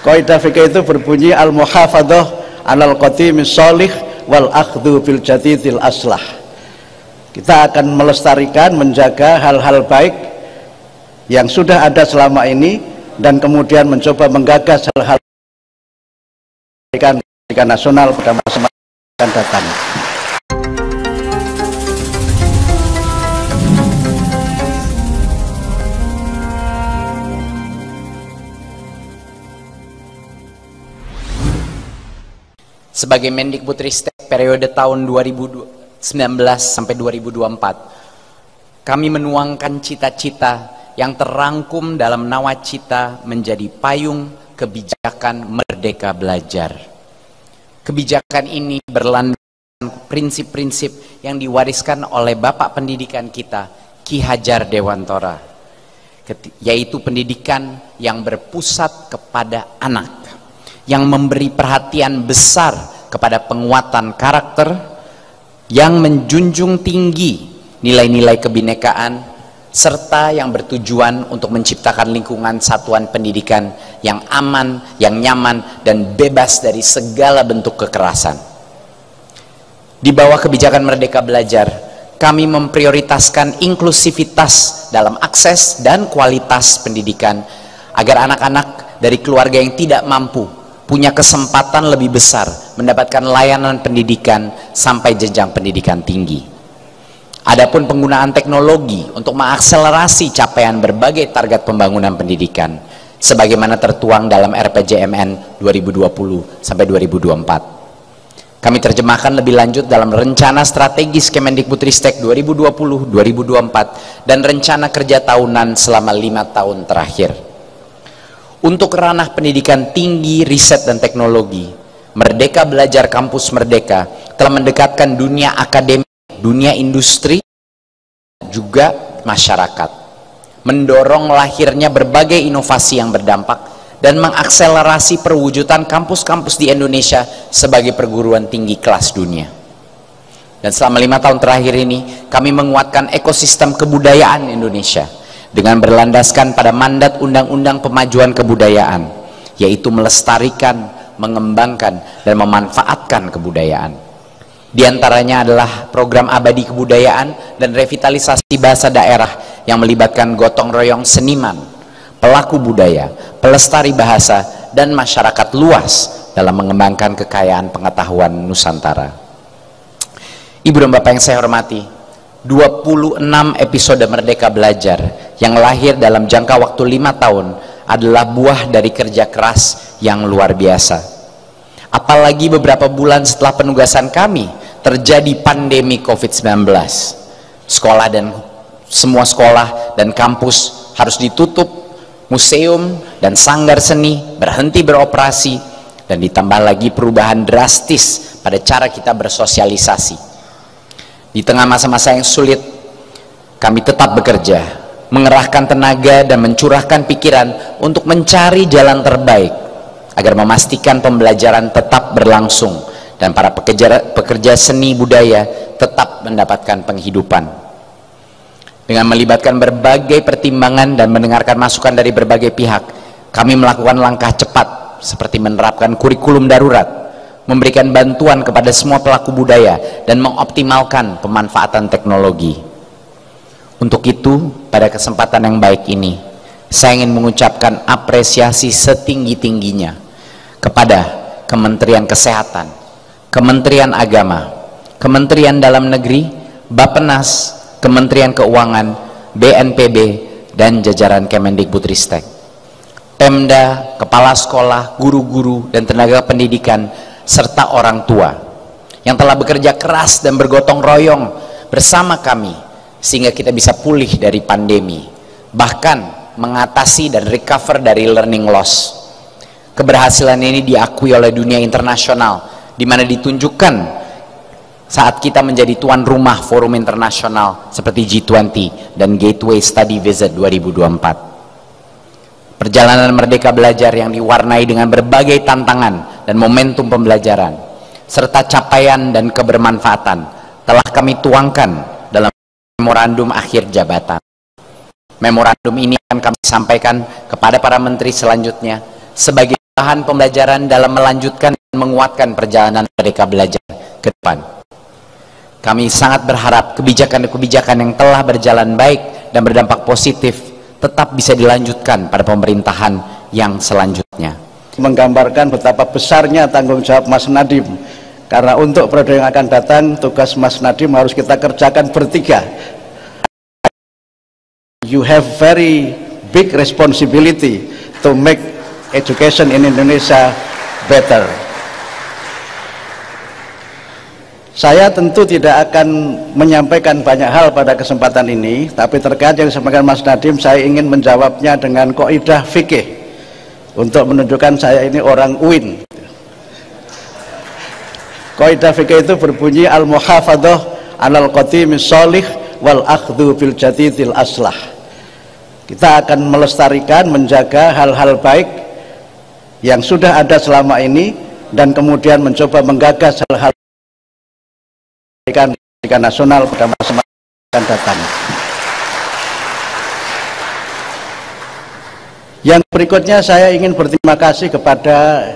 Kaidah fikih itu berbunyi al-muhafadzah 'alal qadimis shalih wal akhdhu bil jadidil aslah. Kita akan melestarikan, menjaga hal-hal baik yang sudah ada selama ini dan kemudian mencoba menggagas hal-hal pendidikan nasional pada masa akan datang. Sebagai Mendikbudristek periode tahun 2019 sampai 2024, kami menuangkan cita-cita yang terangkum dalam nawacita menjadi payung kebijakan Merdeka Belajar. Kebijakan ini berlandaskan prinsip-prinsip yang diwariskan oleh Bapak Pendidikan kita, Ki Hajar Dewantara, yaitu pendidikan yang berpusat kepada anak, yang memberi perhatian besar kepada penguatan karakter, yang menjunjung tinggi nilai-nilai kebinekaan, serta yang bertujuan untuk menciptakan lingkungan satuan pendidikan yang aman, yang nyaman, dan bebas dari segala bentuk kekerasan. Di bawah kebijakan Merdeka Belajar, kami memprioritaskan inklusivitas dalam akses dan kualitas pendidikan agar anak-anak dari keluarga yang tidak mampu punya kesempatan lebih besar mendapatkan layanan pendidikan sampai jenjang pendidikan tinggi. Adapun penggunaan teknologi untuk mengakselerasi capaian berbagai target pembangunan pendidikan sebagaimana tertuang dalam RPJMN 2020 sampai 2024. Kami terjemahkan lebih lanjut dalam rencana strategis Kemendikbudristek 2020-2024 dan rencana kerja tahunan selama 5 tahun terakhir. Untuk ranah pendidikan tinggi, riset dan teknologi, Merdeka Belajar Kampus Merdeka telah mendekatkan dunia akademik, dunia industri, juga masyarakat, mendorong lahirnya berbagai inovasi yang berdampak dan mengakselerasi perwujudan kampus-kampus di Indonesia sebagai perguruan tinggi kelas dunia. Dan selama 5 tahun terakhir ini kami menguatkan ekosistem kebudayaan Indonesia dengan berlandaskan pada mandat Undang-Undang Pemajuan Kebudayaan, yaitu melestarikan, mengembangkan, dan memanfaatkan kebudayaan. Di antaranya adalah program abadi kebudayaan dan revitalisasi bahasa daerah yang melibatkan gotong royong seniman, pelaku budaya, pelestari bahasa, dan masyarakat luas dalam mengembangkan kekayaan pengetahuan Nusantara. Ibu dan Bapak yang saya hormati, 26 episode Merdeka Belajar yang lahir dalam jangka waktu 5 tahun adalah buah dari kerja keras yang luar biasa. Apalagi beberapa bulan setelah penugasan kami terjadi pandemi COVID-19. Semua sekolah dan kampus harus ditutup, museum dan sanggar seni berhenti beroperasi, dan ditambah lagi perubahan drastis pada cara kita bersosialisasi. Di tengah masa-masa yang sulit, kami tetap bekerja, mengerahkan tenaga dan mencurahkan pikiran untuk mencari jalan terbaik agar memastikan pembelajaran tetap berlangsung dan para pekerja seni budaya tetap mendapatkan penghidupan. Dengan melibatkan berbagai pertimbangan dan mendengarkan masukan dari berbagai pihak, kami melakukan langkah cepat seperti menerapkan kurikulum darurat, memberikan bantuan kepada semua pelaku budaya, dan mengoptimalkan pemanfaatan teknologi. Untuk itu, pada kesempatan yang baik ini, saya ingin mengucapkan apresiasi setinggi-tingginya kepada Kementerian Kesehatan, Kementerian Agama, Kementerian Dalam Negeri, Bappenas, Kementerian Keuangan, BNPB, dan jajaran Kemendikbudristek, Pemda, kepala sekolah, guru-guru, dan tenaga pendidikan, serta orang tua yang telah bekerja keras dan bergotong royong bersama kami sehingga kita bisa pulih dari pandemi, bahkan mengatasi dan recover dari learning loss. Keberhasilan ini diakui oleh dunia internasional, di mana ditunjukkan saat kita menjadi tuan rumah forum internasional seperti G20 dan Gateway Study Visit 2024. Perjalanan Merdeka Belajar yang diwarnai dengan berbagai tantangan dan momentum pembelajaran serta capaian dan kebermanfaatan telah kami tuangkan dalam memorandum akhir jabatan. Memorandum ini akan kami sampaikan kepada para menteri selanjutnya sebagai bahan pembelajaran dalam melanjutkan dan menguatkan perjalanan Merdeka Belajar ke depan. Kami sangat berharap kebijakan-kebijakan yang telah berjalan baik dan berdampak positif tetap bisa dilanjutkan pada pemerintahan yang selanjutnya. Menggambarkan betapa besarnya tanggung jawab Mas Nadiem, karena untuk periode yang akan datang tugas Mas Nadiem harus kita kerjakan bertiga. You have very big responsibility to make education in Indonesia better. Saya tentu tidak akan menyampaikan banyak hal pada kesempatan ini, tapi terkait yang disampaikan Mas Nadiem, saya ingin menjawabnya dengan kaidah fikih untuk menunjukkan saya ini orang UIN. Kaidah fikih itu berbunyi al-muhafadzah 'alal qatimis shalih wal akhdhu bil jadidil aslah. Kita akan melestarikan, menjaga hal-hal baik yang sudah ada selama ini dan kemudian mencoba menggagas hal-hal pendidikan nasional pada masa akan datang. Yang berikutnya saya ingin berterima kasih kepada